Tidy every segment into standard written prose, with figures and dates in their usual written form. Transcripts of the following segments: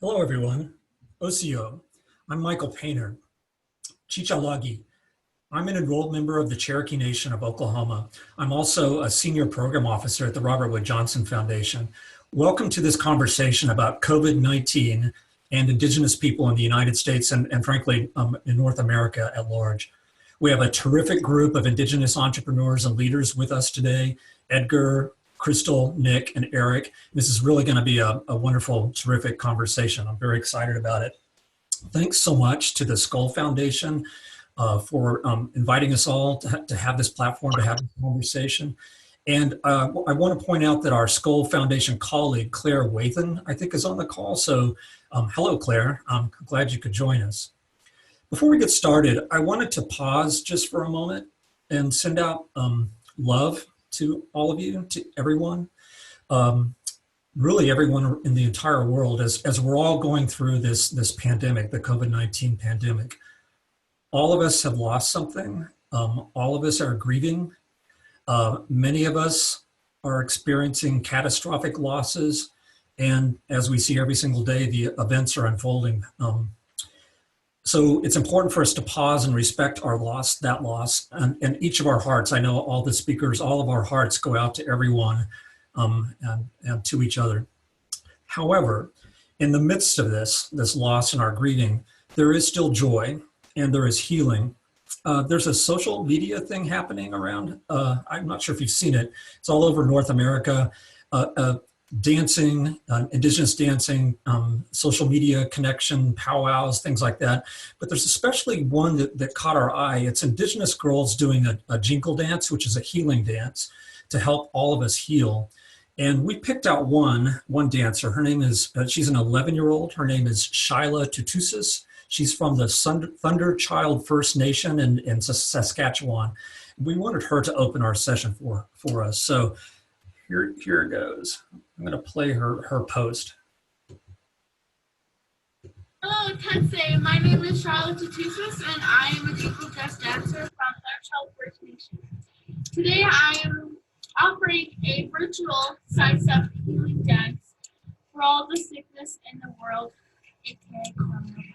Hello, everyone. Osio. I'm Michael Painter. Chichalagi. I'm an enrolled member of the Cherokee Nation of Oklahoma. I'm also a senior program officer at the Robert Wood Johnson Foundation. Welcome to this conversation about COVID-19 and Indigenous people in the United States and frankly, in North America at large. We have a terrific group of Indigenous entrepreneurs and leaders with us today. Edgar, Crystal, Nick, and Eric. This is really going to be a wonderful, terrific conversation. I'm very excited about it. Thanks so much to the Skull Foundation for inviting us all to have this platform, to have this conversation. And I want to point out that our Skull Foundation colleague, Claire Wathan, I think is on the call. So hello, Claire. I'm glad you could join us. Before we get started, I wanted to pause just for a moment and send out love to all of you, to everyone, really everyone in the entire world as we're all going through this pandemic, the COVID-19 pandemic. All of us have lost something. All of us are grieving. Many of us are experiencing catastrophic losses. And as we see every single day, the events are unfolding. So it's important for us to pause and respect our loss, that loss, and each of our hearts. I know all the speakers, all of our hearts go out to everyone and to each other. However, in the midst of this loss and our grieving, there is still joy and there is healing. There's a social media thing happening around. I'm not sure if you've seen it. It's all over North America. Dancing, Indigenous dancing, social media connection, powwows, things like that. But there's especially one that caught our eye. It's Indigenous girls doing a jinkle dance, which is a healing dance to help all of us heal. And we picked out one dancer. Her name is, she's an 11-year-old. Her name is Shyla Tutusis. She's from the Thunder Child First Nation in Saskatchewan. We wanted her to open our session for us. So here it goes. I'm going to play her post. Hello, Tensei. My name is Charlotte Tutusis, and I am a jingle dress dancer from Thunder Child First Nation. Today, I am offering a virtual side-step healing dance for all the sickness in the world, aka coronavirus.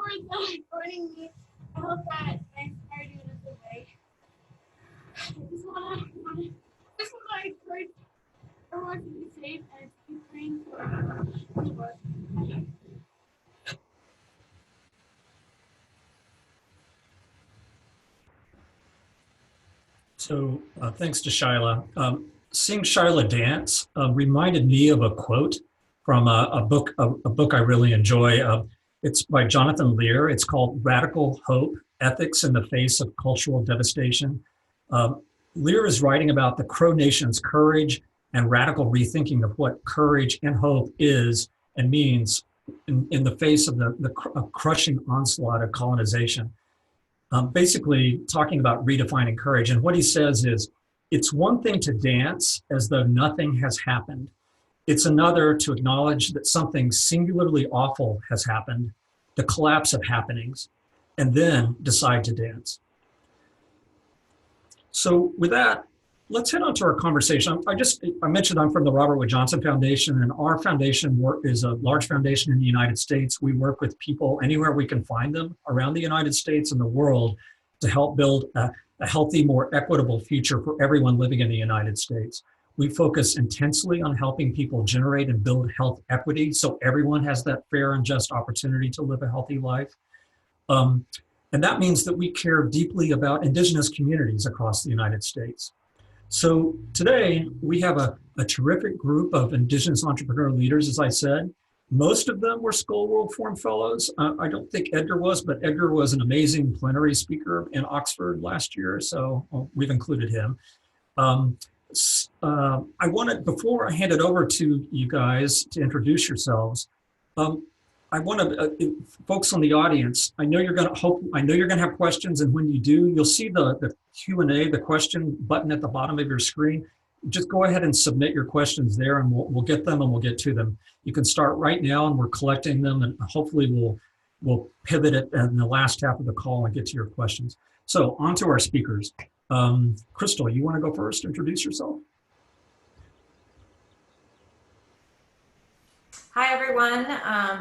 joining me. I hope that I inspired you in a good way. I just want to encourage everyone to be safe and to keep praying for the world. So thanks to Shyla. Seeing Shyla dance reminded me of a quote from a book I really enjoy. It's by Jonathan Lear. It's called Radical Hope, Ethics in the Face of Cultural Devastation. Lear is writing about the Crow Nation's courage and radical rethinking of what courage and hope is and means in the face of the crushing onslaught of colonization. Basically talking about redefining courage. And what he says is, it's one thing to dance as though nothing has happened. It's another to acknowledge that something singularly awful has happened, the collapse of happenings, and then decide to dance. So with that, let's head on to our conversation. I mentioned I'm from the Robert Wood Johnson Foundation, and our foundation is a large foundation in the United States. We work with people anywhere we can find them around the United States and the world to help build a healthy, more equitable future for everyone living in the United States. We focus intensely on helping people generate and build health equity so everyone has that fair and just opportunity to live a healthy life. And that means that we care deeply about Indigenous communities across the United States. So today we have a terrific group of Indigenous entrepreneur leaders, as I said. Most of them were Skoll World Forum Fellows. I don't think Edgar was, but Edgar was an amazing plenary speaker in Oxford last year, so we've included him. I wanted, before I hand it over to you guys to introduce yourselves, I want to, folks on the audience, I know you're going to have questions, and when you do, you'll see the Q&A, the question button at the bottom of your screen. Just go ahead and submit your questions there, and we'll get them and we'll get to them. You can start right now, and we're collecting them, and hopefully we'll pivot it in the last half of the call and get to your questions. So on to our speakers. Crystal, you want to go first, introduce yourself? Hi, everyone.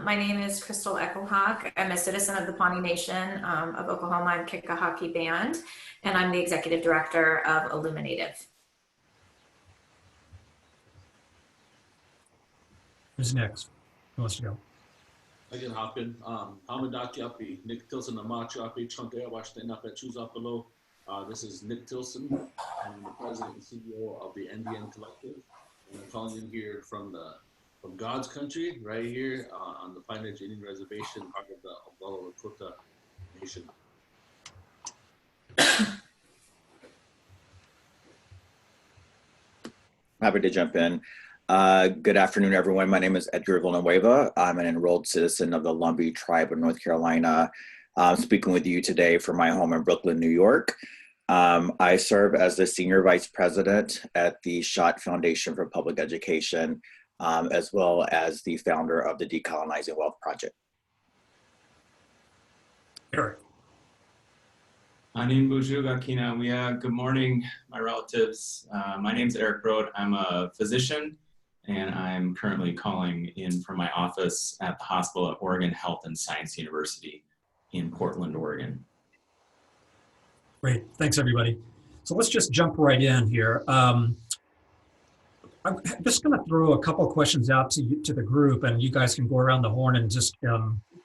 My name is Crystal Echohawk. I'm a citizen of the Pawnee Nation of Oklahoma. I'm Kickahawkee Band, and I'm the executive director of Illuminative. Who's next? Who wants to go? I can hop in. Hamadaki Api, Nick Tilson, Amachi Api, Chunke, Washington, Napa, Choose Below. This is Nick Tilson. I'm the president and CEO of the NDN Collective. And I'm calling in here from God's country, right here on the Pine Ridge Indian Reservation, part of the Oglala Lakota Nation. Happy to jump in. Good afternoon, everyone. My name is Edgar Villanueva. I'm an enrolled citizen of the Lumbee Tribe of North Carolina. I'm speaking with you today from my home in Brooklyn, New York. I serve as the Senior Vice President at the Schott Foundation for Public Education, as well as the founder of the Decolonizing Wealth Project. Eric. Anin Bujuga Kinawia. Good morning, my relatives. My name is Eric Broad. I'm a physician, and I'm currently calling in from my office at the hospital at Oregon Health and Science University in Portland, Oregon. Great, thanks everybody. So let's just jump right in here. I'm just going to throw a couple of questions out to the group, and you guys can go around the horn and just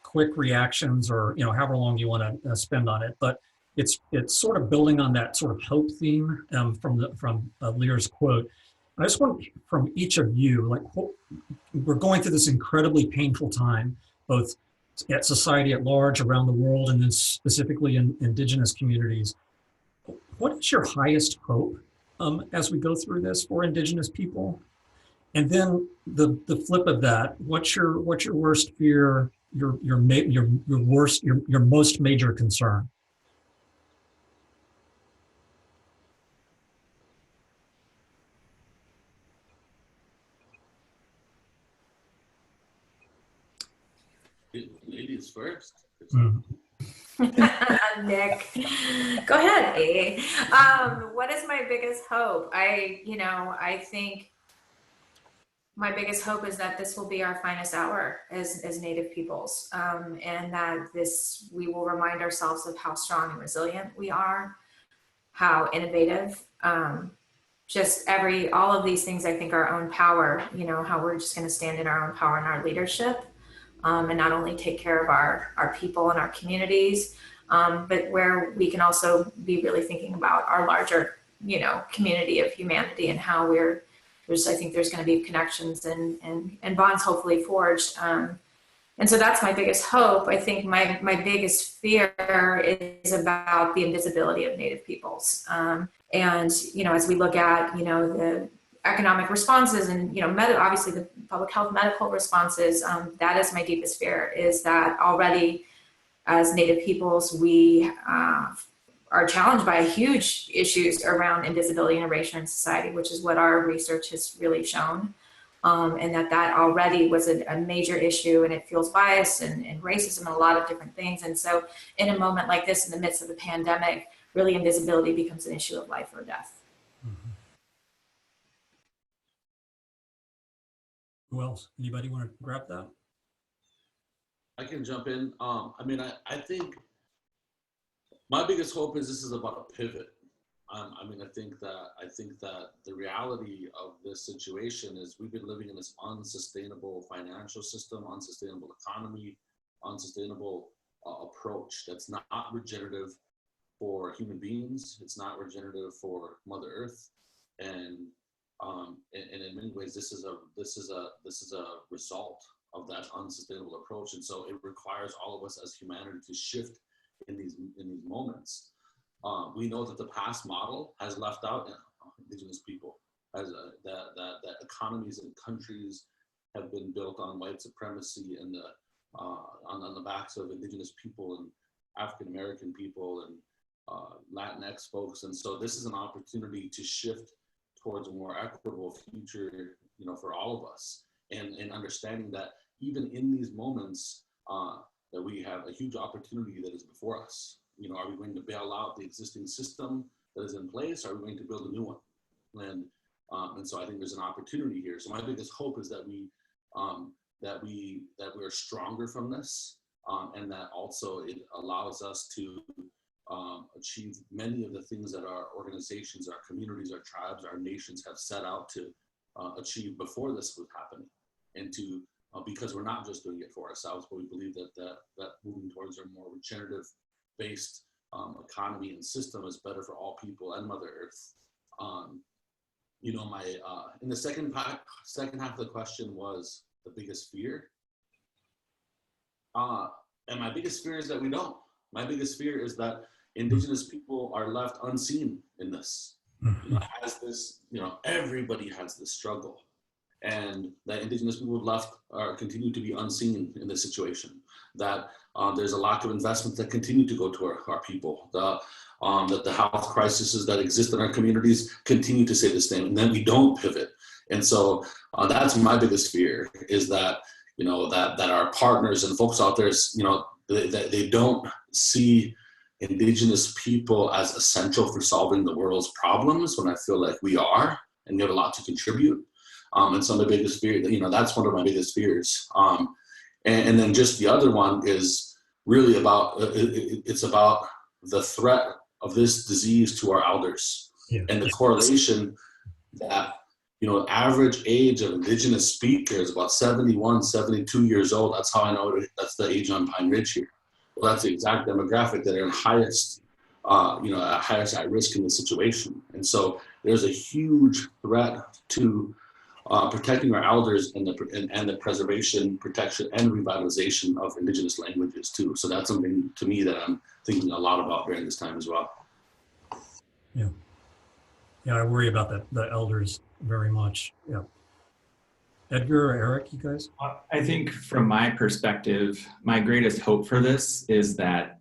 quick reactions, or however long you want to spend on it. But it's sort of building on that sort of hope theme from Lear's quote. I just want from each of you, like, we're going through this incredibly painful time, both at society at large, around the world, and then specifically in Indigenous communities. What is your highest hope as we go through this for Indigenous people? And then the flip of that, what's your worst fear, your most major concern? Ladies first. Nick, go ahead, A. What is my biggest hope? I think my biggest hope is that this will be our finest hour as Native peoples, and that we will remind ourselves of how strong and resilient we are, how innovative, all of these things, I think our own power, how we're just going to stand in our own power and our leadership, and not only take care of our people and our communities, but where we can also be really thinking about our larger, community of humanity and how I think there's going to be connections and bonds hopefully forged. And so that's my biggest hope. I think my biggest fear is about the invisibility of Native peoples. And, as we look at, the economic responses and, obviously the public health medical responses, that is my deepest fear, is that already as Native peoples, we are challenged by huge issues around invisibility and erasure in society, which is what our research has really shown. And that already was a major issue, and it fuels bias and racism and a lot of different things. And so in a moment like this, in the midst of the pandemic, really invisibility becomes an issue of life or death. Mm-hmm. Who else? Anybody want to grab that? I can jump in. I think my biggest hope is this is about a pivot. I think that the reality of this situation is we've been living in this unsustainable financial system, unsustainable economy, unsustainable approach that's not regenerative for human beings. It's not regenerative for Mother Earth, and in many ways, this is a result of that unsustainable approach. And so it requires all of us as humanity to shift in these moments. We know that the past model has left out Indigenous people, that economies and countries have been built on white supremacy and on the backs of Indigenous people and African American people and Latinx folks. And so this is an opportunity to shift towards a more equitable future, for all of us, and understanding that even in these moments, that we have a huge opportunity that is before us. Are we going to bail out the existing system that is in place? Or are we going to build a new one? And so I think there's an opportunity here. So my biggest hope is that we're stronger from this, and that also it allows us to achieve many of the things that our organizations, our communities, our tribes, our nations have set out to achieve before this was happening, and to because we're not just doing it for ourselves, but we believe that moving towards a more regenerative based economy and system is better for all people and Mother Earth. In the second half of the question was the biggest fear. And my biggest fear is that we don't. My biggest fear is that Indigenous people are left unseen in this. Everybody has this struggle, and that Indigenous people continue to be unseen in this situation. That there's a lack of investment that continue to go to our people. That the health crises that exist in our communities continue to stay the same, and then we don't pivot. And so that's my biggest fear, is that that our partners and folks out there, they don't see Indigenous people as essential for solving the world's problems, when I feel like we are, and we have a lot to contribute. And so my biggest fear, that's one of my biggest fears. And then just the other one is really about, it's about the threat of this disease to our elders, and the correlation that, average age of Indigenous speakers about 71, 72 years old. That's how I know that's the age on Pine Ridge here. Well, that's the exact demographic that are highest, highest at risk in this situation. And so there's a huge threat to protecting our elders and the preservation, protection, and revitalization of Indigenous languages too. So that's something to me that I'm thinking a lot about during this time as well. Yeah, I worry about the elders very much. Yeah. Edgar or Eric, you guys? I think from my perspective, my greatest hope for this is that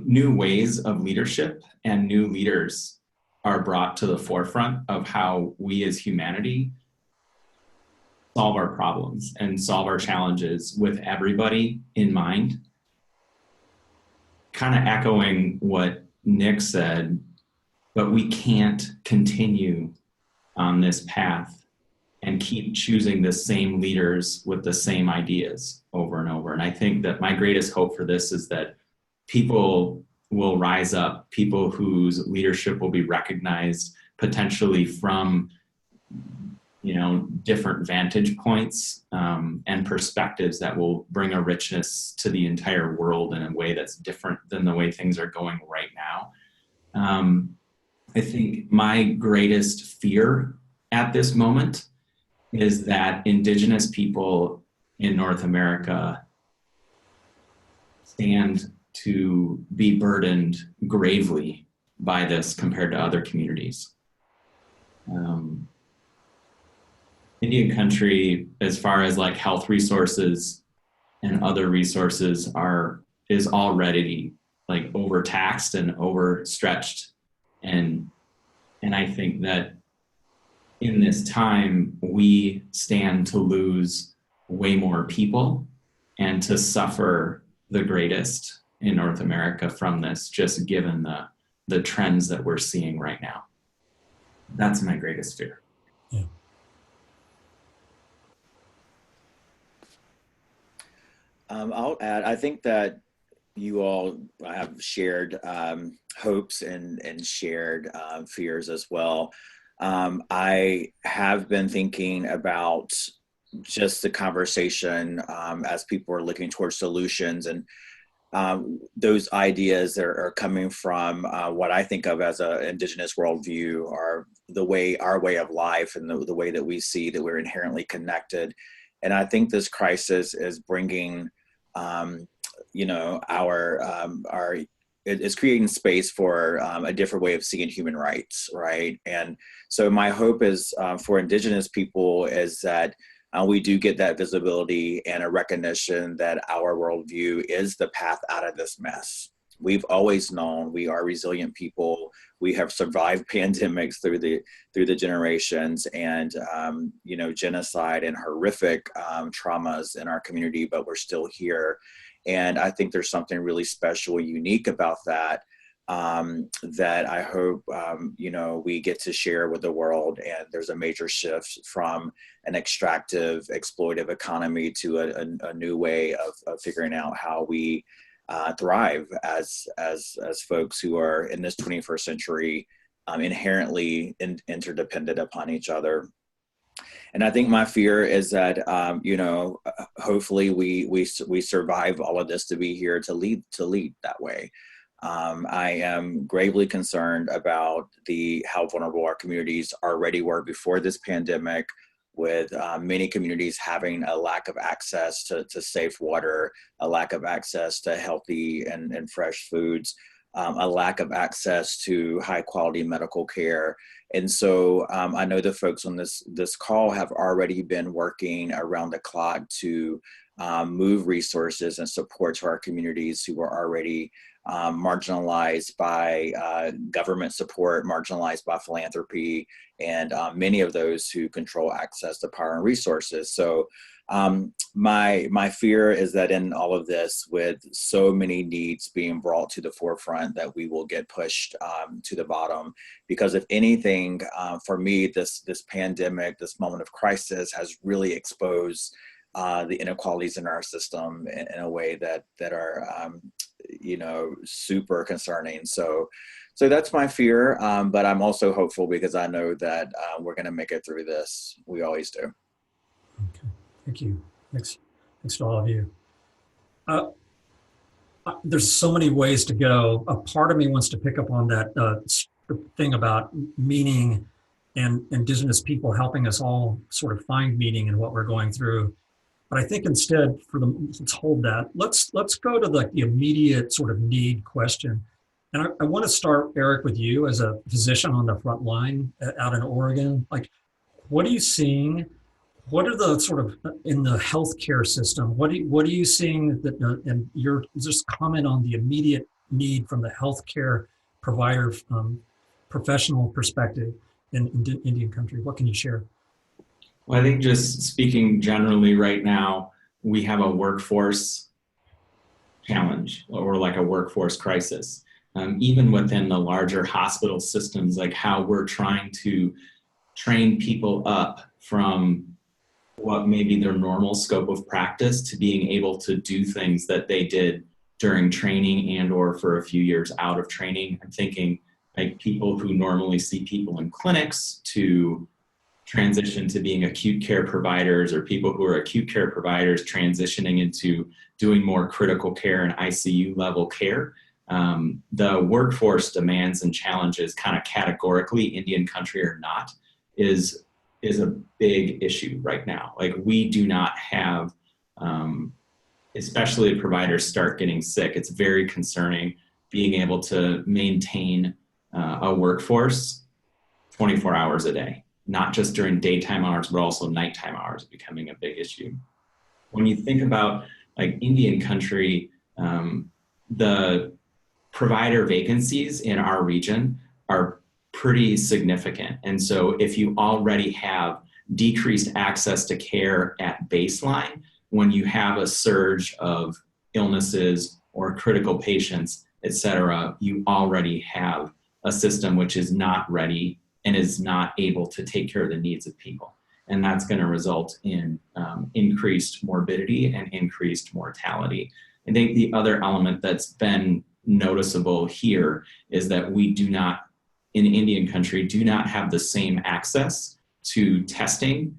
new ways of leadership and new leaders are brought to the forefront of how we as humanity solve our problems and solve our challenges with everybody in mind. Kind of echoing what Nick said, but we can't continue on this path and keep choosing the same leaders with the same ideas over and over. And I think that my greatest hope for this is that people will rise up, people whose leadership will be recognized potentially from, you know, different vantage points and perspectives that will bring a richness to the entire world in a way that's different than the way things are going right now. I think my greatest fear at this moment is that Indigenous people in North America stand to be burdened gravely by this compared to other communities. Indian country, as far as like health resources and other resources, is already like overtaxed and overstretched. And I think that in this time, we stand to lose way more people and to suffer the greatest in North America from this, just given the trends that we're seeing right now. That's my greatest fear. Yeah. I'll add, I think that you all have shared hopes and shared fears as well. I have been thinking about just the conversation as people are looking towards solutions, and those ideas are coming from what I think of as an Indigenous worldview, or our way of life, and the way that we see that we're inherently connected. And I think this crisis is bringing, it's creating space for a different way of seeing human rights, right? And so my hope is for Indigenous people is that we do get that visibility and a recognition that our worldview is the path out of this mess. We've always known we are resilient people. We have survived pandemics through the generations, and genocide and horrific traumas in our community, but we're still here. And I think there's something really special, unique about that, that I hope, we get to share with the world. And there's a major shift from an extractive, exploitive economy to a new way of figuring out how we thrive as folks who are in this 21st century, inherently interdependent upon each other. And I think my fear is that, hopefully we survive all of this to be here to lead that way. I am gravely concerned about how vulnerable our communities already were before this pandemic, with many communities having a lack of access to safe water, a lack of access to healthy and fresh foods, a lack of access to high quality medical care. And so I know the folks on this call have already been working around the clock to move resources and support to our communities who are already marginalized by government support, marginalized by philanthropy, and many of those who control access to power and resources. So my fear is that in all of this, with so many needs being brought to the forefront, that we will get pushed to the bottom. Because if anything, for me, this pandemic, this moment of crisis has really exposed the inequalities in our system in a way that are super concerning. So that's my fear, but I'm also hopeful because I know that we're going to make it through this. We always do. Okay, thank you. Thanks to all of you. There's so many ways to go. A part of me wants to pick up on that thing about meaning and Indigenous people helping us all sort of find meaning in what we're going through. But I think instead, let's hold that. Let's go to the immediate sort of need question. And I want to start, Eric, with you as a physician on the front line out in Oregon. Like, what are you seeing? What are the sort of in the healthcare system? What are you seeing that? And your just comment on the immediate need from the healthcare provider professional perspective in Indian country. What can you share? Well, I think just speaking generally right now, we have a workforce challenge or like a workforce crisis. Even within the larger hospital systems, like how we're trying to train people up from what may be their normal scope of practice to being able to do things that they did during training and or for a few years out of training. I'm thinking like people who normally see people in clinics to transition to being acute care providers, or people who are acute care providers transitioning into doing more critical care and ICU level care. The workforce demands and challenges, kind of categorically, Indian country or not, is a big issue right now. Like, we do not have, especially if providers start getting sick, it's very concerning being able to maintain a workforce 24 hours a day, not just during daytime hours, but also nighttime hours becoming a big issue. When you think about like Indian country, the provider vacancies in our region are pretty significant. And so if you already have decreased access to care at baseline, when you have a surge of illnesses or critical patients, et cetera, you already have a system which is not ready and is not able to take care of the needs of people. And that's going to result in increased morbidity and increased mortality. I think the other element that's been noticeable here is that we do not, in Indian country, do not have the same access to testing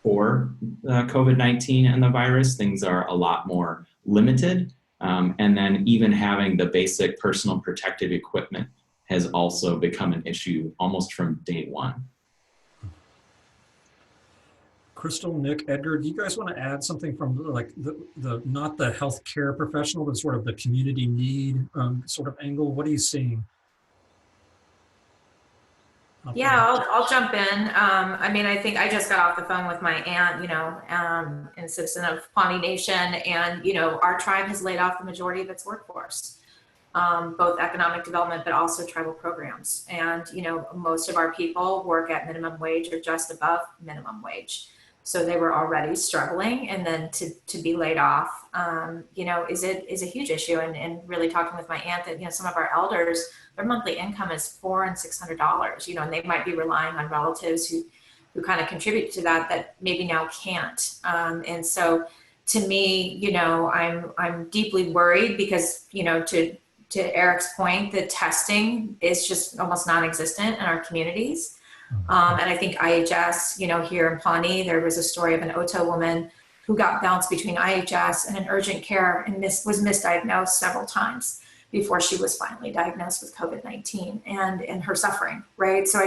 for COVID-19 and the virus. Things are a lot more limited. And then even having the basic personal protective equipment has also become an issue almost from day one. Crystal, Nick, Edgar, do you guys want to add something from like the not the healthcare professional, but sort of the community need sort of angle? What are you seeing? Yeah, I'll jump in. I mean, I think I just got off the phone with my aunt, and citizen of Pawnee Nation, and, our tribe has laid off the majority of its workforce, both economic development, but also tribal programs. And, most of our people work at minimum wage or just above minimum wage. So they were already struggling, and then to be laid off, is a huge issue. And really talking with my aunt that, some of our elders, their monthly income is $400 and $600, and they might be relying on relatives who kind of contribute to that maybe now can't. And so to me, I'm deeply worried because, to Eric's point, the testing is just almost non-existent in our communities. And I think IHS, here in Pawnee, there was a story of an Oto woman who got bounced between IHS and an urgent care and was misdiagnosed several times before she was finally diagnosed with COVID-19 and her suffering, right? So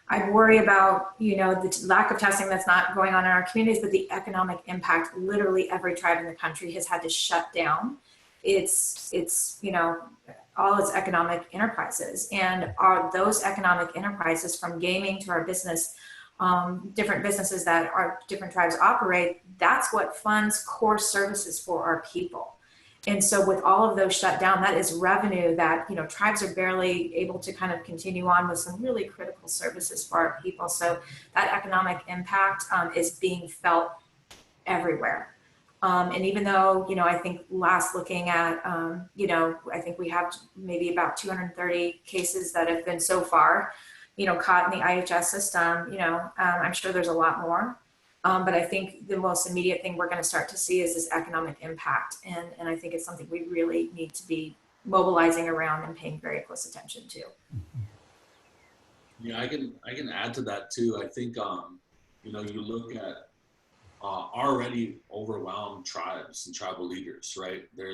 I worry about, the lack of testing that's not going on in our communities, but the economic impact. Literally every tribe in the country has had to shut down its all its economic enterprises. And are those economic enterprises, from gaming to our business, different businesses that our different tribes operate, that's what funds core services for our people. And so with all of those shut down, that is revenue that, tribes are barely able to kind of continue on with some really critical services for our people. So that economic impact is being felt everywhere. And even though, I think last looking at, I think we have maybe about 230 cases that have been so far, caught in the IHS system, I'm sure there's a lot more. But I think the most immediate thing we're going to start to see is this economic impact. And I think it's something we really need to be mobilizing around and paying very close attention to. Yeah, I can add to that too. I think, you look at already overwhelmed tribes and tribal leaders, right? We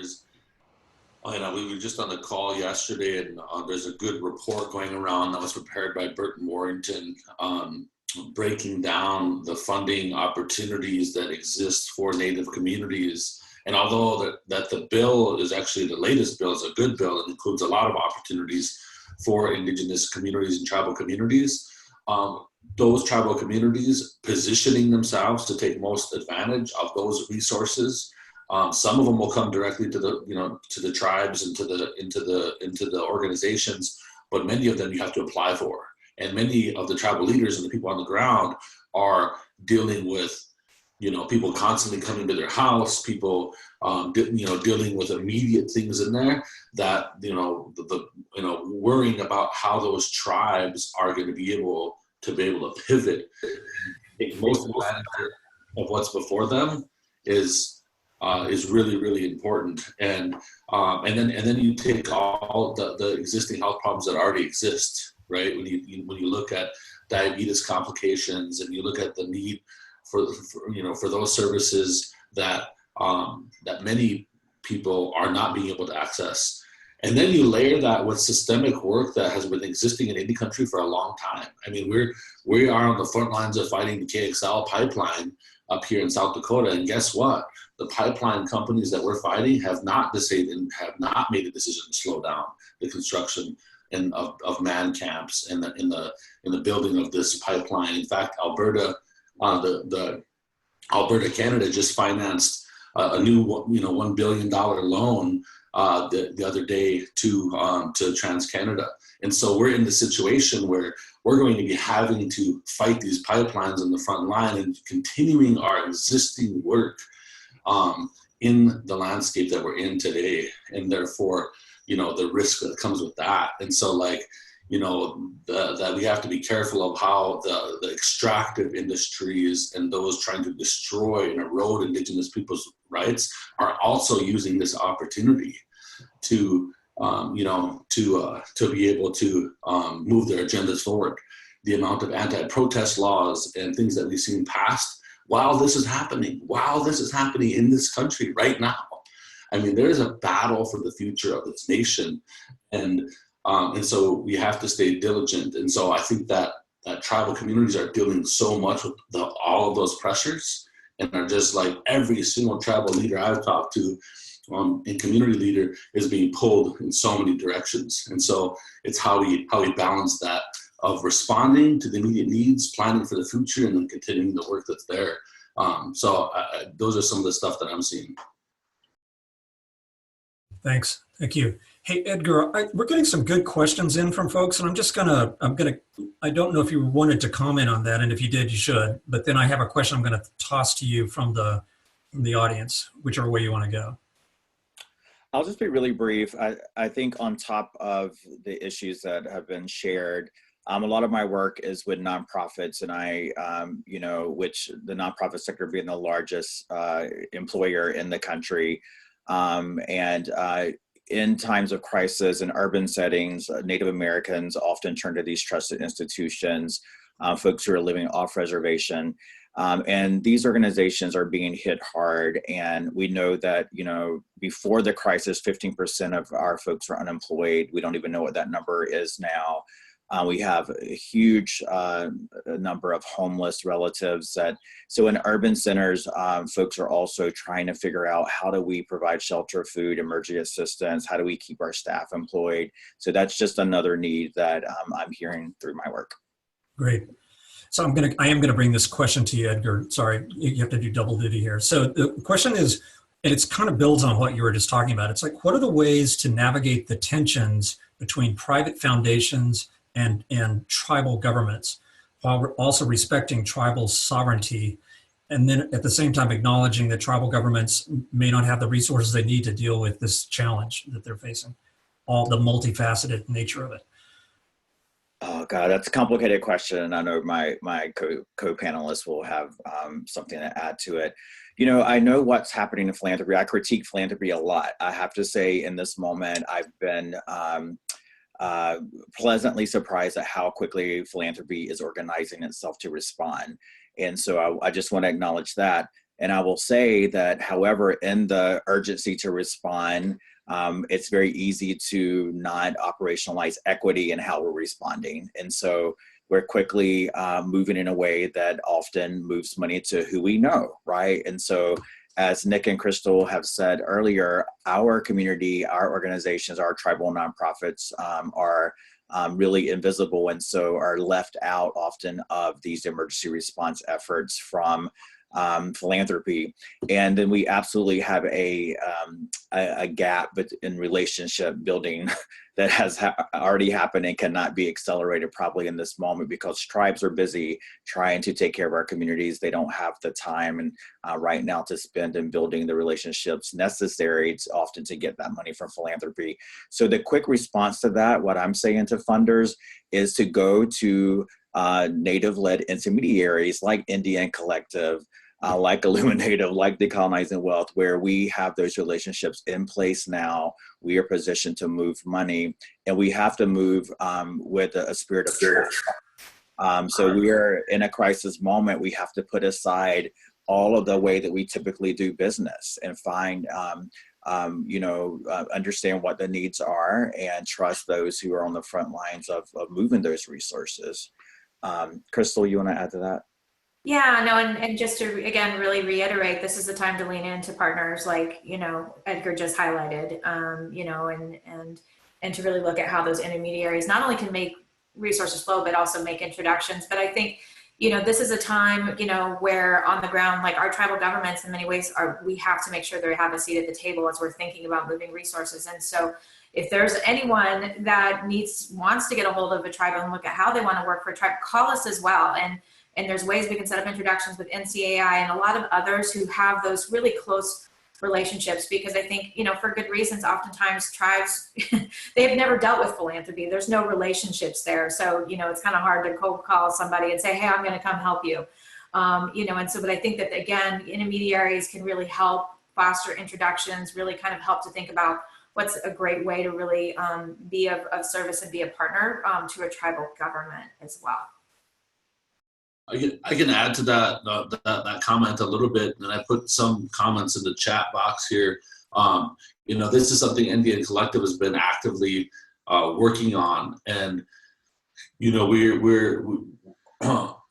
were just on the call yesterday, and there's a good report going around that was prepared by Burton Warrington, breaking down the funding opportunities that exist for Native communities. And although that the bill is actually, the latest bill is a good bill, it includes a lot of opportunities for Indigenous communities and tribal communities. Those tribal communities positioning themselves to take most advantage of those resources. Some of them will come directly to the tribes and into the organizations, but many of them you have to apply for. And many of the tribal leaders and the people on the ground are dealing with, people constantly coming to their house, people, dealing with immediate things in there that, worrying about how those tribes are going to be able to be able to pivot, take most advantage of what's before them is really, really important. And then you take all the existing health problems that already exist, right? When you look at diabetes complications, and you look at the need for those services that many people are not being able to access. And then you layer that with systemic work that has been existing in any country for a long time. I mean, we are on the front lines of fighting the KXL pipeline up here in South Dakota. And guess what? The pipeline companies that we're fighting have not made a decision to slow down the construction of man camps and in the building of this pipeline. In fact, Alberta, the Alberta, Canada just financed a new $1 billion loan the other day to TransCanada. And so we're in the situation where we're going to be having to fight these pipelines in the front line and continuing our existing work in the landscape that we're in today. And therefore, the risk that comes with that. And so that we have to be careful of how the extractive industries and those trying to destroy and erode Indigenous people's rights are also using this opportunity to be able to move their agendas forward. The amount of anti-protest laws and things that we've seen passed while this is happening in this country right now. I mean, there is a battle for the future of this nation, and so we have to stay diligent. And so I think that tribal communities are dealing so much with all of those pressures, and are just like every single tribal leader I've talked to and community leader is being pulled in so many directions. And so it's how we balance that of responding to the immediate needs, planning for the future, and then continuing the work that's there. So those are some of the stuff that I'm seeing. Thanks. Thank you. Hey, Edgar, we're getting some good questions in from folks, and I don't know if you wanted to comment on that, and if you did, you should, but then I have a question I'm going to toss to you from the audience, whichever way you want to go. I'll just be really brief. I think on top of the issues that have been shared, a lot of my work is with nonprofits, and which the nonprofit sector being the largest employer in the country. In times of crisis in urban settings, Native Americans often turn to these trusted institutions, folks who are living off reservation. And these organizations are being hit hard. And we know that, before the crisis, 15% of our folks were unemployed. We don't even know what that number is now. We have a huge number of homeless relatives. So in urban centers, folks are also trying to figure out, how do we provide shelter, food, emergency assistance? How do we keep our staff employed? So that's just another need that I'm hearing through my work. Great. So I am gonna bring this question to you, Edgar. Sorry, you have to do double duty here. So the question is, and it's kind of builds on what you were just talking about. It's like, what are the ways to navigate the tensions between private foundations and tribal governments, while we're also respecting tribal sovereignty, and then at the same time acknowledging that tribal governments may not have the resources they need to deal with this challenge that they're facing, all the multifaceted nature of it? Oh God, that's a complicated question. I know my co-panelists will have something to add to it. I know what's happening in philanthropy. I critique philanthropy a lot. I have to say, in this moment, I've been pleasantly surprised at how quickly philanthropy is organizing itself to respond. And so I just want to acknowledge that. And I will say that, however, in the urgency to respond, it's very easy to not operationalize equity in how we're responding. And so we're quickly moving in a way that often moves money to who we know, right? And so, as Nick and Crystal have said earlier, our community, our organizations, our tribal nonprofits are really invisible, and so are left out often of these emergency response efforts from philanthropy. And then we absolutely have a gap in relationship building that has already happened and cannot be accelerated probably in this moment, because tribes are busy trying to take care of our communities. They don't have the time and right now to spend in building the relationships necessary often to get that money from philanthropy. So the quick response to that, what I'm saying to funders, is to go to Native-led intermediaries like Indian Collective, like Illuminative, like Decolonizing Wealth, where we have those relationships in place now. We are positioned to move money, and we have to move with a spirit of trust. So we are in a crisis moment. We have to put aside all of the way that we typically do business and find, understand what the needs are and trust those who are on the front lines of moving those resources. Crystal, you want to add to that? Yeah, no, and just to, again, really reiterate, this is the time to lean into partners like, Edgar just highlighted, and to really look at how those intermediaries not only can make resources flow, but also make introductions. But I think, this is a time, where on the ground, like our tribal governments in many ways we have to make sure they have a seat at the table as we're thinking about moving resources. And so if there's anyone that wants to get a hold of a tribe and look at how they want to work for a tribe, call us as well. And there's ways we can set up introductions with NCAI and a lot of others who have those really close relationships, because I think, for good reasons, oftentimes tribes, they have never dealt with philanthropy. There's no relationships there. So, it's kind of hard to cold call somebody and say, hey, I'm going to come help you. And so, but I think that, again, intermediaries can really help foster introductions, really kind of help to think about what's a great way to really be of service and be a partner to a tribal government as well. I can add to that comment a little bit, and I put some comments in the chat box here. This is something Indian Collective has been actively working on, and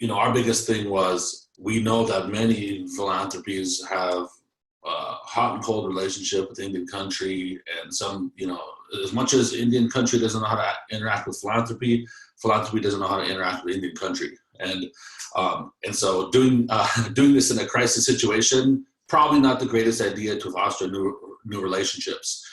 our biggest thing was, we know that many philanthropies have hot and cold relationship with Indian country, and some, as much as Indian country doesn't know how to interact with philanthropy doesn't know how to interact with Indian country. And so doing this in a crisis situation, probably not the greatest idea to foster new relationships.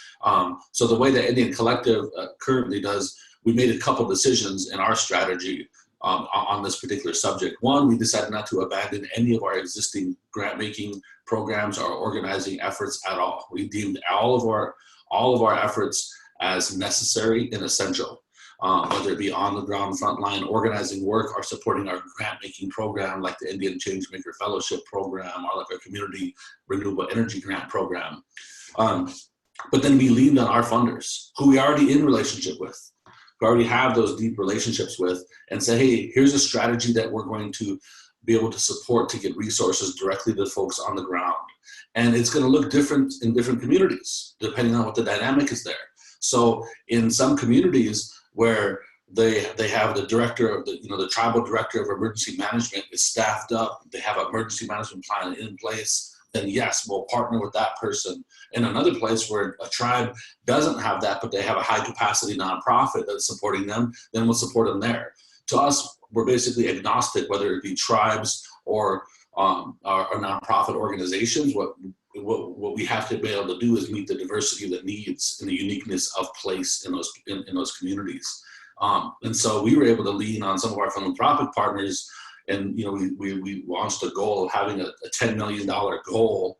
So the way that Indian Collective currently does, we made a couple decisions in our strategy on this particular subject. One, we decided not to abandon any of our existing grant-making programs or organizing efforts at all. We deemed all of our efforts as necessary and essential. Whether it be on the ground, frontline, organizing work, or supporting our grant-making program like the Indian Changemaker Fellowship Program, or like our Community Renewable Energy Grant Program. But then we leaned on our funders, who we already in relationship with, who already have those deep relationships with, and say, hey, here's a strategy that we're going to be able to support to get resources directly to folks on the ground. And it's going to look different in different communities, depending on what the dynamic is there. So in some communities, where they have the director of the tribal director of emergency management is staffed up, they have an emergency management plan in place, then yes, we'll partner with that person. In another place where a tribe doesn't have that, but they have a high capacity nonprofit that's supporting them, then we'll support them there. To us, we're basically agnostic, whether it be tribes or nonprofit organizations. What we have to be able to do is meet the diversity of the needs and the uniqueness of place in those communities. And so we were able to lean on some of our philanthropic partners, and we launched a goal of having a $10 million goal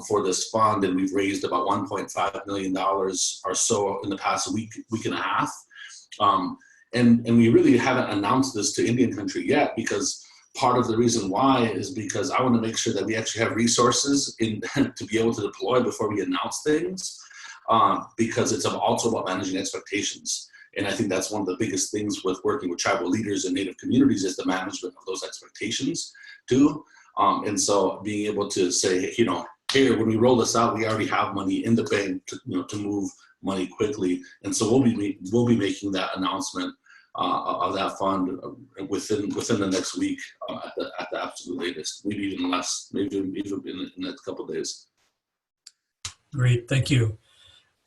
for this fund, and we've raised about $1.5 million or so in the past week and a half. And we really haven't announced this to Indian country yet, because part of the reason why is because I want to make sure that we actually have resources to be able to deploy before we announce things, because it's also about managing expectations. And I think that's one of the biggest things with working with tribal leaders and Native communities, is the management of those expectations too. And so being able to say, here, when we roll this out, we already have money in the bank to move money quickly. And so we'll be making that announcement of that fund within the next week at the absolute latest, maybe even less, maybe even in the next couple of days. Great, thank you.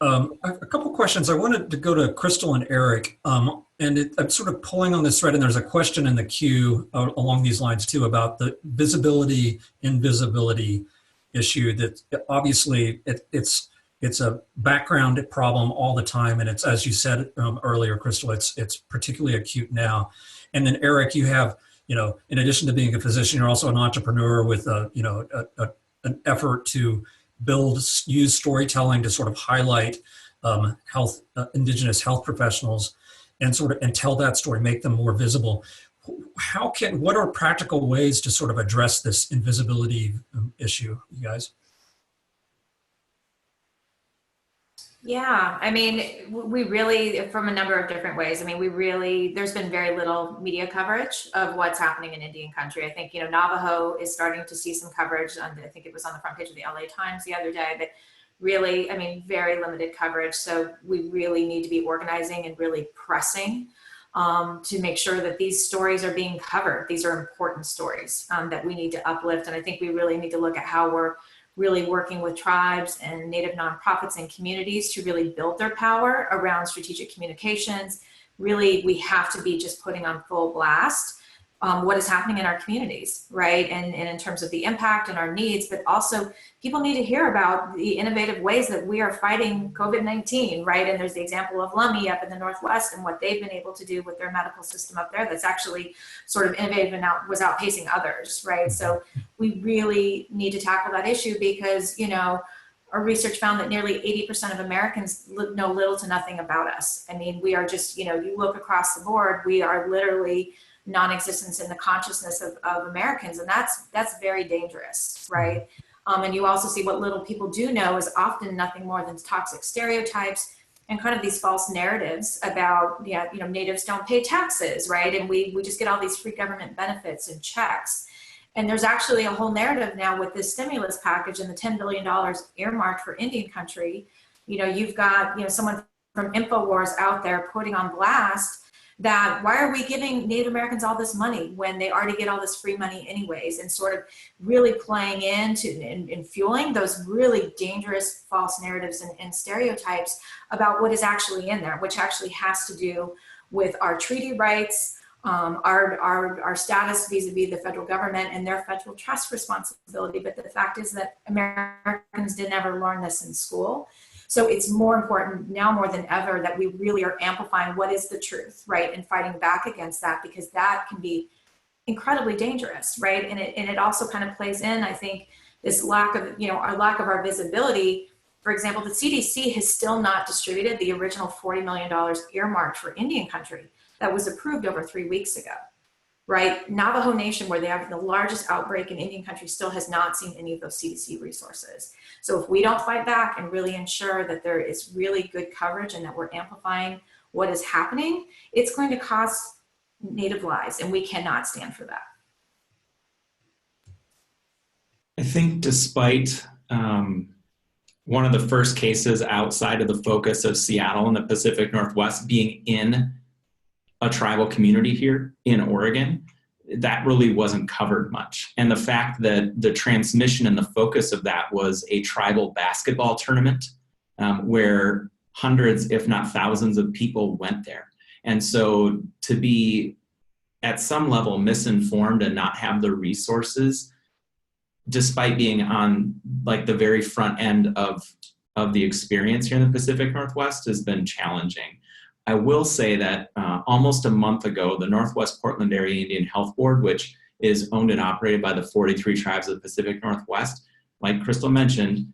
A couple questions. I wanted to go to Crystal and Eric, and I'm sort of pulling on this thread, and there's a question in the queue along these lines too, about the visibility, invisibility issue. That obviously it's a background problem all the time, and it's, as you said earlier, Crystal, it's particularly acute now. And then Eric, you have, in addition to being a physician, you're also an entrepreneur with an effort to use storytelling to sort of highlight Indigenous health professionals and tell that story, make them more visible. what are practical ways to sort of address this invisibility issue, you guys? Yeah, I mean, we really, from a number of different ways. I mean, there's been very little media coverage of what's happening in Indian country. I think, Navajo is starting to see some coverage. I think it was on the front page of the LA Times the other day, but really, I mean, very limited coverage. So we really need to be organizing and really pressing to make sure that these stories are being covered. These are important stories that we need to uplift. And I think we really need to look at how we're really working with tribes and Native nonprofits and communities to really build their power around strategic communications. Really, we have to be just putting on full blast what is happening in our communities, right? And in terms of the impact and our needs, but also people need to hear about the innovative ways that we are fighting COVID-19, right? And there's the example of Lummi up in the Northwest and what they've been able to do with their medical system up there that's actually sort of innovative and was outpacing others, right? So we really need to tackle that issue because, our research found that nearly 80% of Americans know little to nothing about us. I mean, we are just, you look across the board, we are literally non-existence in the consciousness of Americans, and that's very dangerous, right? And you also see what little people do know is often nothing more than toxic stereotypes and kind of these false narratives about, natives don't pay taxes, right? And we just get all these free government benefits and checks. And there's actually a whole narrative now with this stimulus package and the $10 billion earmarked for Indian country. You've got, someone from InfoWars out there putting on blast that why are we giving Native Americans all this money when they already get all this free money anyways, and sort of really playing into and fueling those really dangerous false narratives and stereotypes about what is actually in there, which actually has to do with our treaty rights, our status vis-a-vis the federal government and their federal trust responsibility. But the fact is that Americans didn't ever learn this in school. So it's more important now more than ever that we really are amplifying what is the truth, right? And fighting back against that, because that can be incredibly dangerous, right? And it also kind of plays in, I think, this lack of, our lack of our visibility. For example, the CDC has still not distributed the original $40 million earmarked for Indian country that was approved over 3 weeks ago, right? Navajo Nation, where they have the largest outbreak in Indian country, still has not seen any of those CDC resources. So if we don't fight back and really ensure that there is really good coverage and that we're amplifying what is happening, it's going to cost Native lives, and we cannot stand for that. I think despite one of the first cases outside of the focus of Seattle and the Pacific Northwest being in a tribal community here in Oregon, that really wasn't covered much. And the fact that the transmission and the focus of that was a tribal basketball tournament where hundreds, if not thousands of people went there. And so to be at some level misinformed and not have the resources, despite being on like the very front end of the experience here in the Pacific Northwest, has been challenging. I will say that almost a month ago, the Northwest Portland Area Indian Health Board, which is owned and operated by the 43 tribes of the Pacific Northwest, like Crystal mentioned,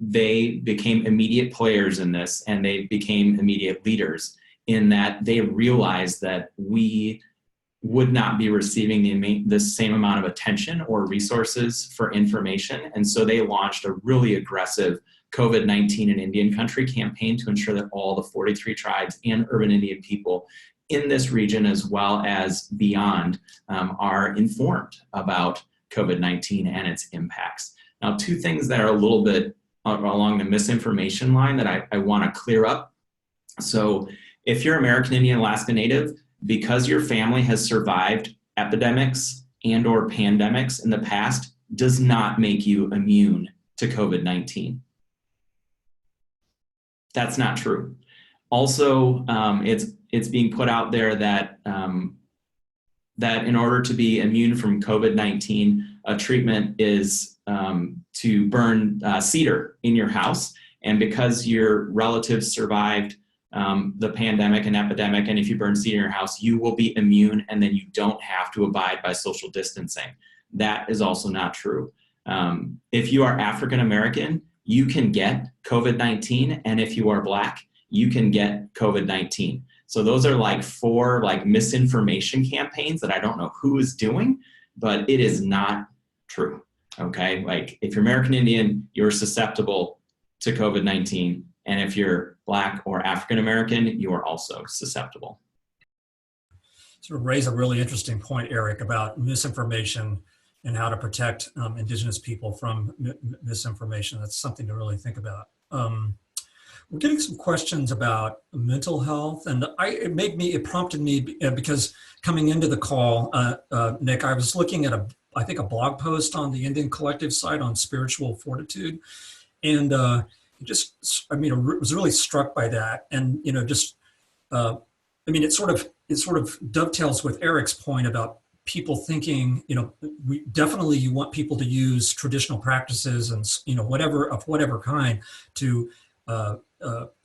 they became immediate players in this, and they became immediate leaders in that they realized that we would not be receiving the same amount of attention or resources for information. And so they launched a really aggressive COVID-19 in Indian country campaign to ensure that all the 43 tribes and urban Indian people in this region, as well as beyond, are informed about COVID-19 and its impacts. Now, two things that are a little bit along the misinformation line that I want to clear up. So if you're American Indian Alaska Native, because your family has survived epidemics and or pandemics in the past, does not make you immune to COVID-19. That's not true. Also, it's being put out there that that in order to be immune from COVID-19, a treatment is to burn cedar in your house. And because your relatives survived the pandemic and epidemic, and if you burn cedar in your house, you will be immune, and then you don't have to abide by social distancing. That is also not true. If you are African American, you can get COVID-19, and if you are Black, you can get COVID-19. So those are like 4 like misinformation campaigns that I don't know who is doing, but it is not true. Okay, like if you're American Indian, you're susceptible to COVID-19, and if you're Black or African American, you are also susceptible. Sort of raise a really interesting point, Eric, about misinformation and how to protect Indigenous people from misinformation. That's something to really think about. We're getting some questions about mental health, and it prompted me because coming into the call, Nick, I was looking at I think a blog post on the Indian Collective site on spiritual fortitude, and I was really struck by that, and it sort of dovetails with Eric's point about people thinking, you want people to use traditional practices and whatever kind to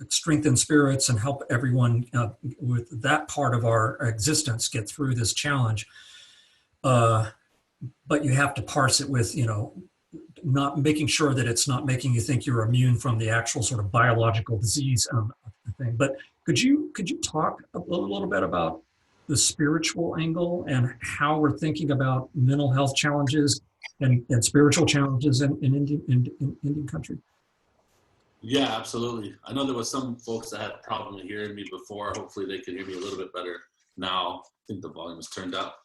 strengthen spirits and help everyone with that part of our existence get through this challenge. But you have to parse it with, not making sure that it's not making you think you're immune from the actual sort of biological disease thing. But could you talk a little bit about the spiritual angle and how we're thinking about mental health challenges and spiritual challenges in Indian country? Yeah, absolutely. I know there was some folks that had problem hearing me before. Hopefully they can hear me a little bit better now. I think the volume is turned up.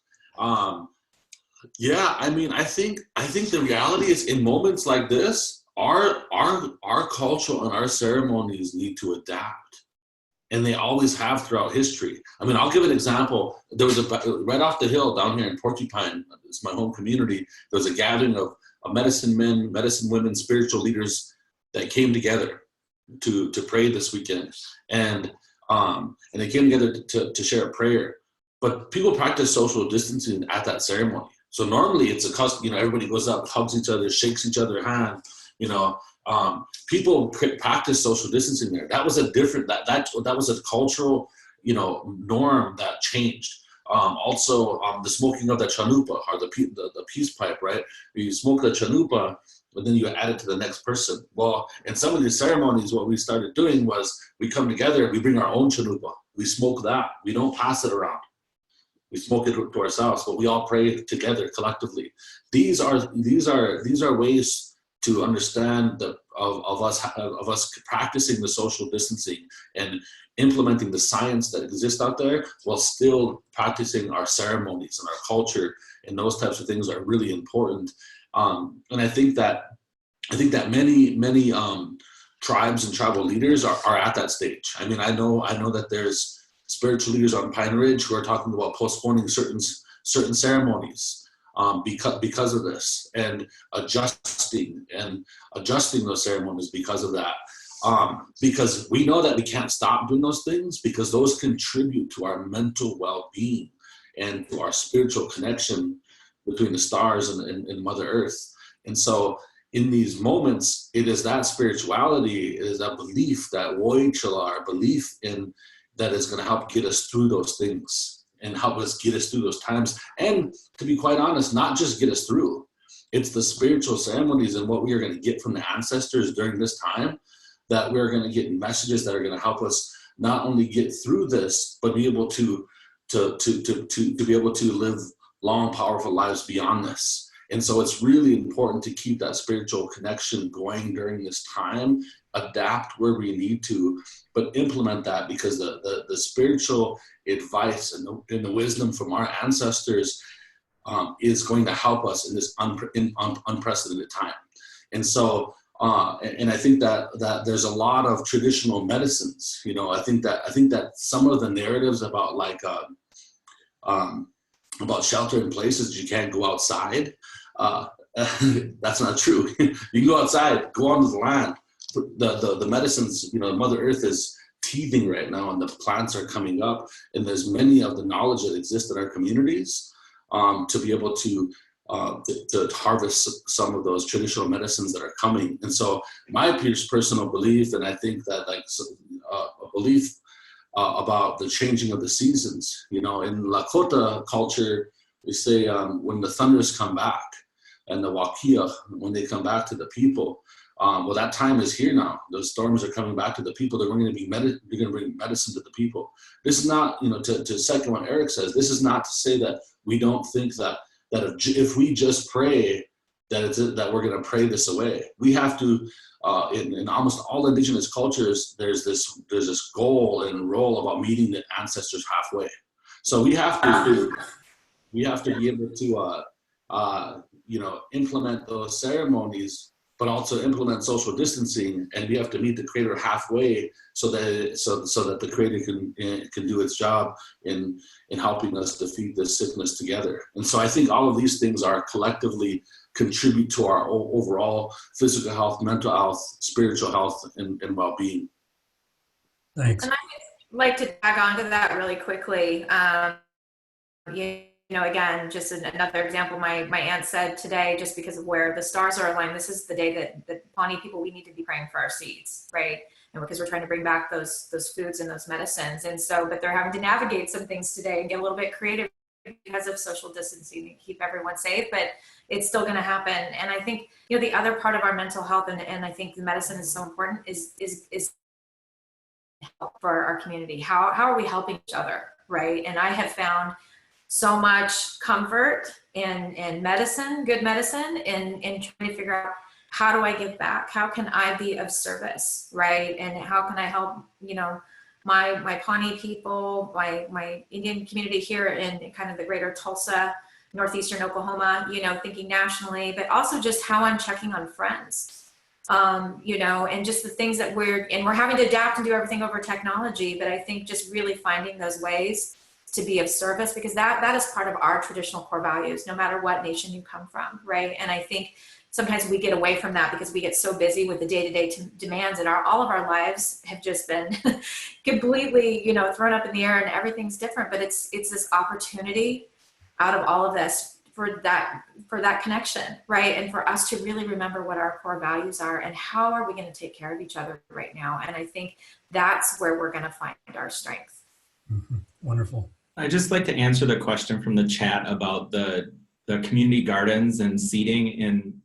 Yeah, I think the reality is in moments like this, our culture and our ceremonies need to adapt, and they always have throughout history. I'll give an example. There was right off the hill down here in Porcupine, it's my home community. There was a gathering of medicine men, medicine women, spiritual leaders that came together to pray this weekend, and they came together to share a prayer. But people practice social distancing at that ceremony. So normally it's a custom, everybody goes up, hugs each other, shakes each other's hand, people practice social distancing there. That was that was a cultural, norm that changed. Also, the smoking of the chanupa, or the peace pipe, right? You smoke the chanupa, but then you add it to the next person. Well, in some of these ceremonies, what we started doing was we come together, we bring our own chanupa, we smoke that, we don't pass it around. We smoke it to ourselves, but we all pray together collectively. These are ways to understand of us practicing the social distancing and implementing the science that exists out there while still practicing our ceremonies and our culture, and those types of things are really important. And I think that many tribes and tribal leaders are at that stage. I know that there's spiritual leaders on Pine Ridge who are talking about postponing certain ceremonies because of this, and adjusting those ceremonies because of that. Because we know that we can't stop doing those things, because those contribute to our mental well-being and to our spiritual connection between the stars and Mother Earth. And so in these moments, it is that spirituality, it is that belief, that woichala, our belief in that is going to help get us through those things and help us get us through those times. And to be quite honest, not just get us through. It's the spiritual ceremonies and what we are going to get from the ancestors during this time, that we're going to get messages that are going to help us not only get through this, but be able to be able to live long, powerful lives beyond this. And so it's really important to keep that spiritual connection going during this time, adapt where we need to, but implement that, because the spiritual advice and the wisdom from our ancestors is going to help us in this unprecedented time. And so, and I think that there's a lot of traditional medicines. I think that some of the narratives about about shelter in places, you can't go outside. That's not true. You can go outside, go onto the land. The medicines, Mother Earth is teething right now, and the plants are coming up, and there's many of the knowledge that exists in our communities to be able to harvest some of those traditional medicines that are coming. And so my personal belief, and I think that a belief about the changing of the seasons, in Lakota culture, we say when the thunders come back, and the wakia, when they come back to the people, Well, that time is here now. Those storms are coming back to the people. They're going to bring medicine to the people. This is not, to second what Eric says, this is not to say that we don't think that if we just pray, that we're going to pray this away. We have to, in almost all Indigenous cultures, there's this goal and role about meeting the ancestors halfway. So we have to be able to, implement those ceremonies, but also implement social distancing, and we have to meet the Creator halfway, so that the Creator can do its job in helping us defeat this sickness together. And so I think all of these things are collectively contribute to our overall physical health, mental health, spiritual health, and well-being. Thanks. And I'd like to tag on to that really quickly. Again, just another example, my aunt said today, just because of where the stars are aligned, this is the day that the Pawnee people, we need to be praying for our seeds, right? And because we're trying to bring back those foods and those medicines. And so, but they're having to navigate some things today and get a little bit creative because of social distancing to keep everyone safe, but it's still going to happen. And I think, the other part of our mental health, and I think the medicine is so important, is help for our community. How are we helping each other, right? And I have found so much comfort in medicine, good medicine, in trying to figure out, how do I give back? How can I be of service, right? And how can I help, my Pawnee people, my Indian community here in kind of the greater Tulsa, northeastern Oklahoma, thinking nationally, but also just how I'm checking on friends, and just the things that we're having to adapt and do everything over technology. But I think just really finding those ways to be of service, because that is part of our traditional core values, no matter what nation you come from, right? And I think sometimes we get away from that because we get so busy with the day-to-day demands, and all of our lives have just been completely, thrown up in the air, and everything's different. But it's this opportunity out of all of this for that connection, right? And for us to really remember what our core values are and how are we going to take care of each other right now. And I think that's where we're going to find our strength. Mm-hmm. Wonderful. I'd just like to answer the question from the chat about the community gardens and seating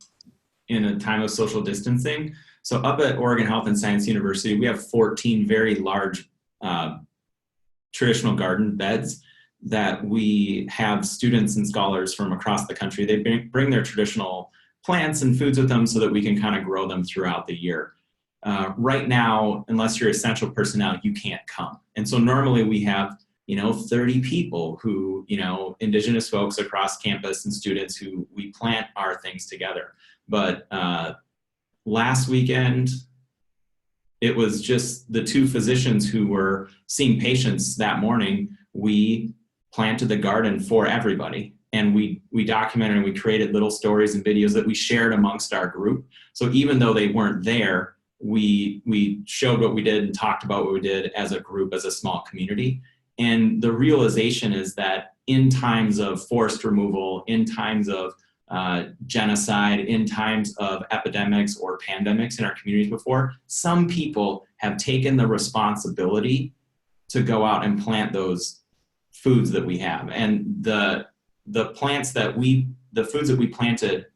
in a time of social distancing. So up at Oregon Health and Science University, we have 14 very large traditional garden beds that we have students and scholars from across the country. They bring their traditional plants and foods with them so that we can kind of grow them throughout the year. Right now, unless you're essential personnel, you can't come. And so normally we have 30 people who, Indigenous folks across campus and students who we plant our things together. But last weekend, it was just the two physicians who were seeing patients that morning. We planted the garden for everybody. And we documented and we created little stories and videos that we shared amongst our group. So even though they weren't there, we showed what we did and talked about what we did as a group, as a small community. And the realization is that in times of forced removal, in times of genocide, in times of epidemics or pandemics in our communities before, some people have taken the responsibility to go out and plant those foods that we have. And the foods that we planted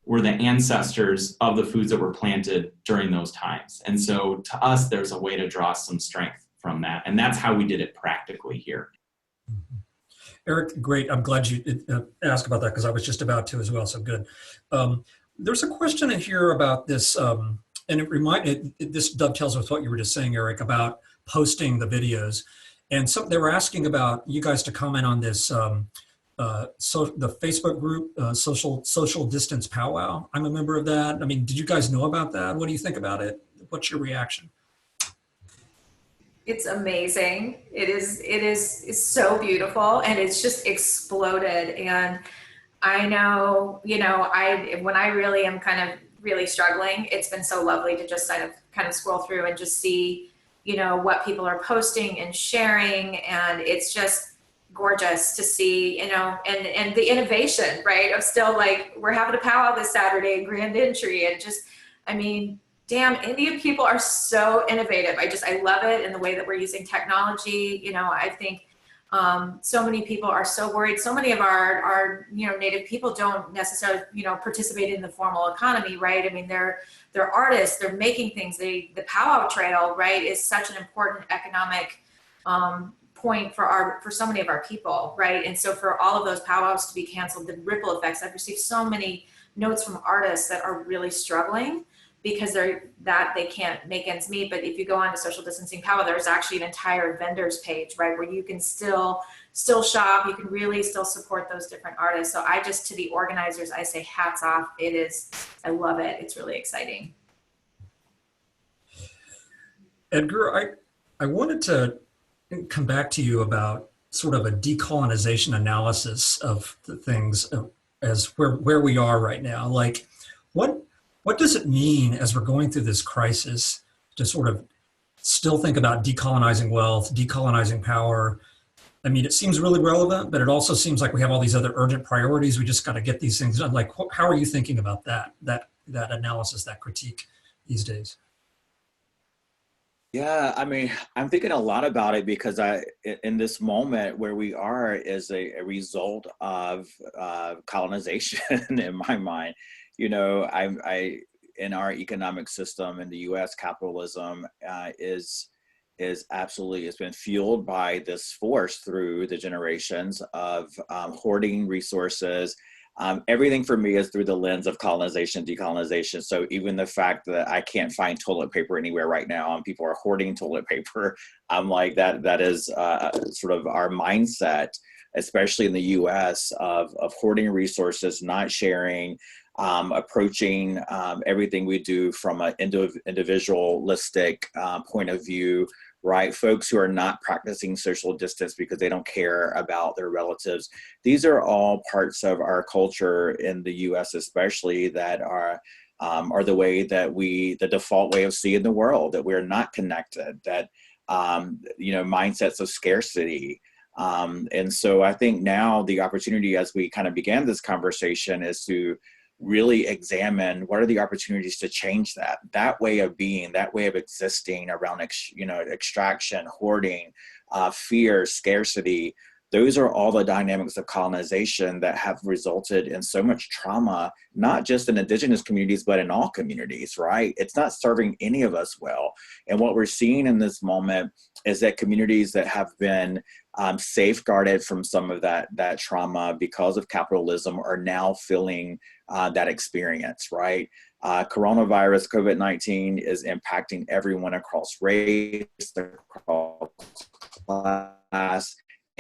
were the ancestors of the foods that were planted during those times. And so to us, there's a way to draw some strength from that. And that's how we did it practically here. Mm-hmm. Eric, great. I'm glad you asked about that because I was just about to as well. So good. There's a question in here about this, and this dovetails with what you were just saying, Eric, about posting the videos. And they were asking about you guys to comment on this, the Facebook group, social distance powwow. I'm a member of that. I mean, did you guys know about that? What do you think about it? What's your reaction? It's amazing. It's so beautiful, and it's just exploded. And I know, when I really am kind of really struggling, it's been so lovely to just kind of scroll through and just see, what people are posting and sharing. And it's just gorgeous to see, and the innovation, right? Of still like, we're having a powwow this Saturday in Grand Entry, and just, damn, Indian people are so innovative. I love it in the way that we're using technology. I think So many people are so worried. So many of our Native people don't necessarily, participate in the formal economy, right? I mean, they're artists, they're making things. The powwow trail, right, is such an important economic point for so many of our people, right? And so for all of those powwows to be canceled, the ripple effects, I've received so many notes from artists that are really struggling because they can't make ends meet. But if you go on to social distancing powwow, there's actually an entire vendors page, right, where you can still shop, you can really still support those different artists. So to the organizers, I say hats off. I love it. It's really exciting. Edgar, I wanted to come back to you about sort of a decolonization analysis of the things as where we are right now. Like, what does it mean as we're going through this crisis to sort of still think about decolonizing wealth, decolonizing power? I mean, it seems really relevant, but it also seems like we have all these other urgent priorities. We just got to get these things done. Like, how are you thinking about that analysis, that critique these days? Yeah, I mean, I'm thinking a lot about it because in this moment where we are is a result of colonization in my mind. I in our economic system in the U.S., capitalism is absolutely, it's been fueled by this force through the generations of hoarding resources. Everything for me is through the lens of colonization, decolonization. So even the fact that I can't find toilet paper anywhere right now and people are hoarding toilet paper, I'm like, that is sort of our mindset, especially in the US, of hoarding resources, not sharing, approaching everything we do from an individualistic point of view, right? Folks who are not practicing social distance because they don't care about their relatives. These are all parts of our culture in the US especially that are the way that the default way of seeing the world, that we're not connected, that, mindsets of scarcity. And so I think now the opportunity as we kind of began this conversation is to really examine what are the opportunities to change that way of being, that way of existing around, extraction, hoarding, fear, scarcity. Those are all the dynamics of colonization that have resulted in so much trauma, not just in Indigenous communities, but in all communities, right? It's not serving any of us well. And what we're seeing in this moment is that communities that have been safeguarded from some of that trauma because of capitalism are now feeling that experience, right? Coronavirus, COVID-19 is impacting everyone across race, across class,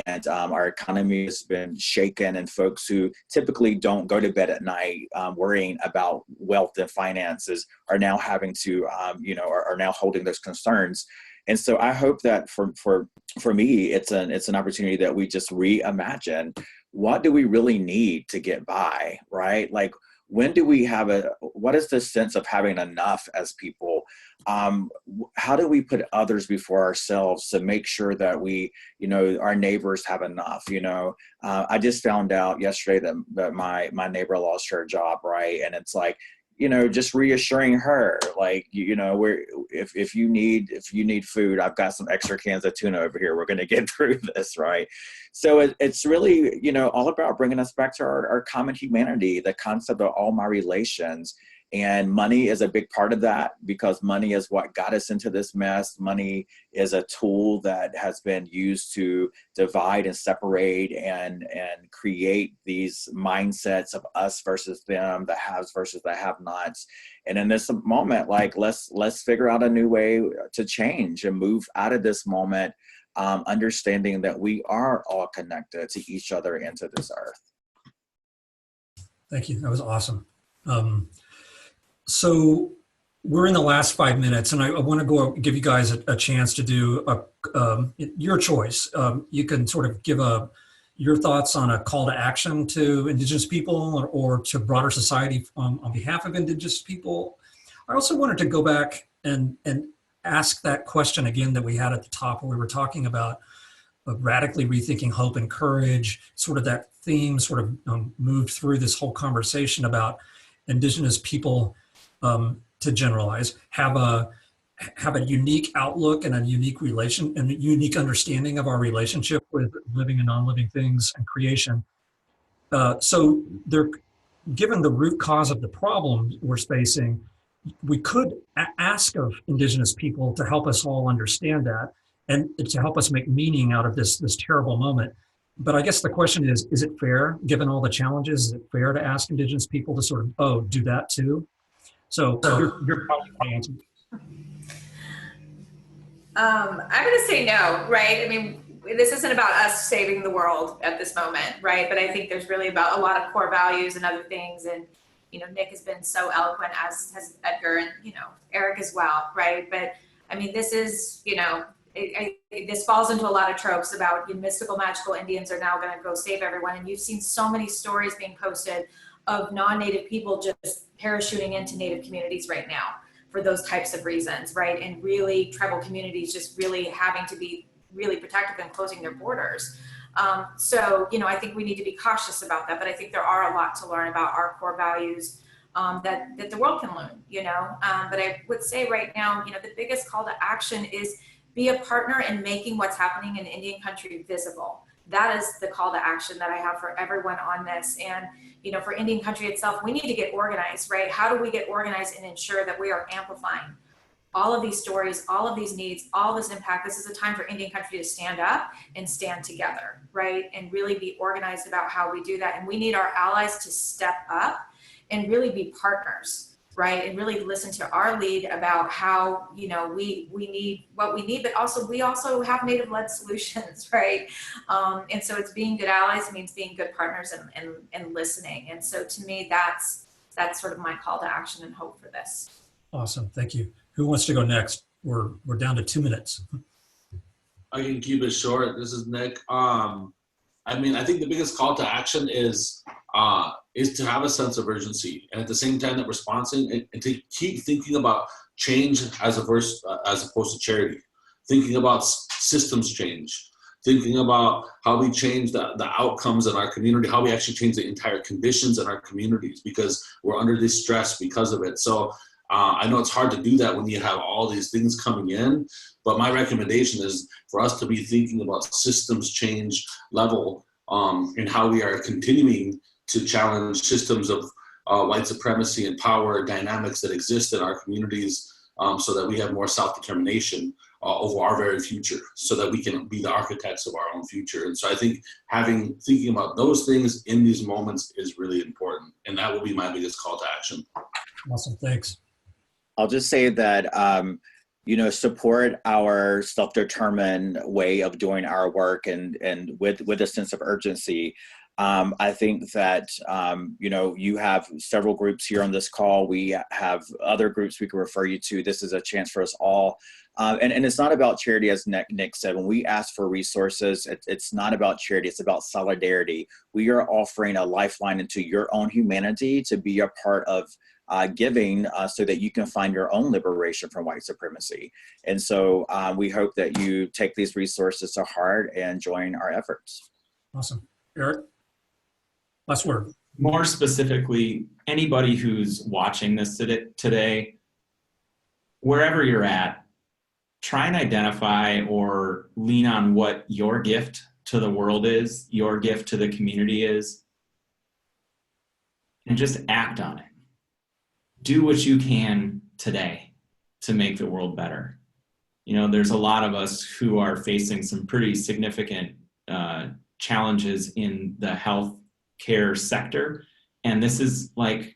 and our economy has been shaken, and folks who typically don't go to bed at night worrying about wealth and finances are now having to, are now holding those concerns. And so I hope that for me, it's an opportunity that we just reimagine, what do we really need to get by, right? Like, when do we what is the sense of having enough as people? How do we put others before ourselves to make sure that our neighbors have enough? I just found out yesterday that my neighbor lost her job, right? And it's like, just reassuring her, like, if you need food, I've got some extra cans of tuna over here. We're going to get through this, right? So it's really, all about bringing us back to our common humanity, the concept of all my relations. And money is a big part of that, because money is what got us into this mess. Money is a tool that has been used to divide and separate and create these mindsets of us versus them, the haves versus the have-nots. And in this moment, like, let's figure out a new way to change and move out of this moment, understanding that we are all connected to each other and to this earth. Thank you. That was awesome. So we're in the last 5 minutes, and I want to give you guys a chance to do your choice. You can sort of give your thoughts on a call to action to Indigenous people or to broader society on behalf of Indigenous people. I also wanted to go back and ask that question again that we had at the top, where we were talking about radically rethinking hope and courage. Sort of that theme sort of moved through this whole conversation about Indigenous people, to generalize, have have a unique outlook and a unique relation and a unique understanding of our relationship with living and non-living things and creation. So they're given the root cause of the problem we're facing, we could ask of Indigenous people to help us all understand that and to help us make meaning out of this terrible moment. But I guess the question is it fair, given all the challenges, is it fair to ask Indigenous people to sort of, do that too? So you're probably the answer. I'm going to say no, right? I mean, this isn't about us saving the world at this moment, right? But I think there's really about a lot of core values and other things. And, Nick has been so eloquent, as has Edgar, and, Eric as well, right? But I mean, this is, this falls into a lot of tropes about mystical, magical Indians are now going to go save everyone. And you've seen so many stories being posted of non-Native people just parachuting into Native communities right now for those types of reasons, right? And really tribal communities just really having to be really protective and closing their borders. So, I think we need to be cautious about that, but I think there are a lot to learn about our core values that the world can learn, but I would say right now, the biggest call to action is be a partner in making what's happening in Indian country visible. That is the call to action that I have for everyone on this. And, for Indian country itself, we need to get organized, right? How do we get organized and ensure that we are amplifying all of these stories, all of these needs, all this impact? This is a time for Indian country to stand up and stand together, right? And really be organized about how we do that. And we need our allies to step up and really be partners, right? And really listen to our lead about how, we need what we need, but also we also have Native-led solutions, right? And so it's being good allies means being good partners and listening. And so to me, that's sort of my call to action and hope for this. Awesome, thank you. Who wants to go next? We're down to 2 minutes. I can keep it short. This is Nick. I think the biggest call to action is to have a sense of urgency, and at the same time that responding and to keep thinking about change as opposed to charity, thinking about systems change, thinking about how we change the outcomes in our community, how we actually change the entire conditions in our communities because we're under this stress because of it. So I know it's hard to do that when you have all these things coming in, but my recommendation is for us to be thinking about systems change level and how we are continuing to challenge systems of white supremacy and power dynamics that exist in our communities so that we have more self-determination over our very future so that we can be the architects of our own future. And so I think thinking about those things in these moments is really important. And that will be my biggest call to action. Awesome, thanks. I'll just say that, support our self-determined way of doing our work and with a sense of urgency. I think that, you have several groups here on this call. We have other groups we can refer you to. This is a chance for us all. And it's not about charity, as Nick said. When we ask for resources, it's not about charity, it's about solidarity. We are offering a lifeline into your own humanity to be a part of giving so that you can find your own liberation from white supremacy. And so we hope that you take these resources to heart and join our efforts. Awesome. Eric, last word. More specifically, anybody who's watching this today, wherever you're at, try and identify or lean on what your gift to the world is, your gift to the community is, and just act on it. Do what you can today to make the world better. There's a lot of us who are facing some pretty significant challenges in the health care sector. And this is, like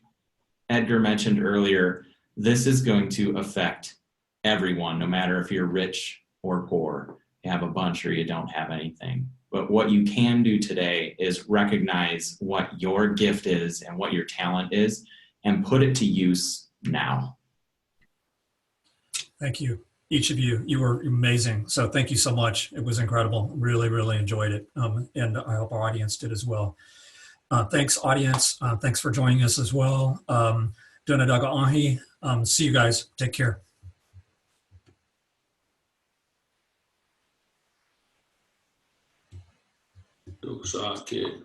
Edgar mentioned earlier, this is going to affect everyone, no matter if you're rich or poor, you have a bunch or you don't have anything. But what you can do today is recognize what your gift is and what your talent is and put it to use now. Thank you. Each of you, you were amazing. So thank you so much. It was incredible. Really, really enjoyed it. And I hope our audience did as well. Thanks, audience. Thanks for joining us as well. Donadaga Ahi. See you guys. Take care. Kid.